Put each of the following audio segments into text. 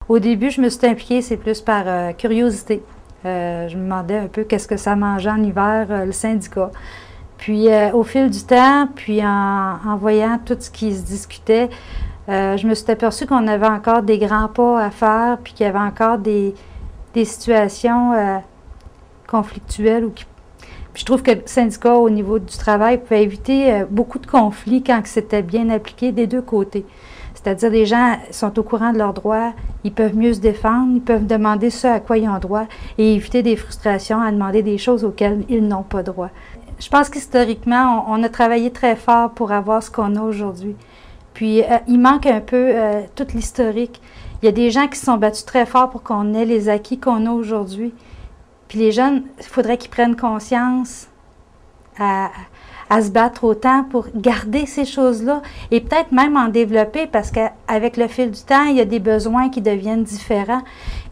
Au début, je me suis impliquée, c'est plus par curiosité. Je me demandais un peu qu'est-ce que ça mangeait en hiver, le syndicat. Puis au fil du temps, puis en voyant tout ce qui se discutait, je me suis aperçue qu'on avait encore des grands pas à faire, puis qu'il y avait encore des situations conflictuelles. Puis je trouve que le syndicat, au niveau du travail, pouvait éviter beaucoup de conflits quand c'était bien appliqué des deux côtés. C'est-à-dire les gens sont au courant de leurs droits, ils peuvent mieux se défendre, ils peuvent demander ce à quoi ils ont droit et éviter des frustrations à demander des choses auxquelles ils n'ont pas droit. Je pense qu'historiquement, on a travaillé très fort pour avoir ce qu'on a aujourd'hui. Puis il manque un peu tout l'historique. Il y a des gens qui se sont battus très fort pour qu'on ait les acquis qu'on a aujourd'hui. Puis les jeunes, il faudrait qu'ils prennent conscience à se battre autant pour garder ces choses-là et peut-être même en développer parce qu'avec le fil du temps, il y a des besoins qui deviennent différents.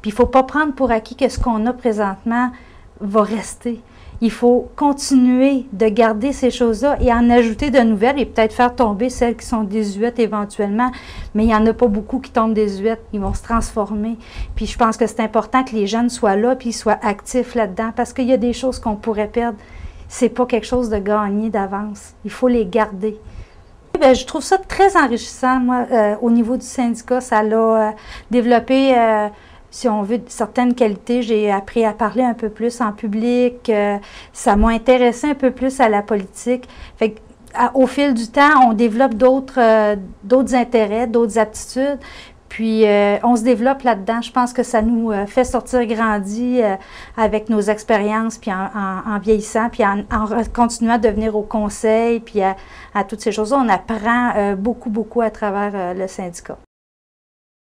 Puis il ne faut pas prendre pour acquis que ce qu'on a présentement va rester. Il faut continuer de garder ces choses-là et en ajouter de nouvelles et peut-être faire tomber celles qui sont désuètes éventuellement, mais il n'y en a pas beaucoup qui tombent désuètes, ils vont se transformer. Puis je pense que c'est important que les jeunes soient là puis soient actifs là-dedans parce qu'il y a des choses qu'on pourrait perdre. C'est pas quelque chose de gagné d'avance. Il faut les garder. Bien, je trouve ça très enrichissant, moi, au niveau du syndicat. Ça l'a développé, si on veut, certaines qualités. J'ai appris à parler un peu plus en public. Ça m'a intéressé un peu plus à la politique. Fait que, au fil du temps, on développe d'autres intérêts, d'autres aptitudes. Puis, on se développe là-dedans. Je pense que ça nous fait sortir grandis avec nos expériences, puis en vieillissant, puis en continuant de venir au conseil, puis à toutes ces choses-là. On apprend beaucoup, beaucoup à travers le syndicat.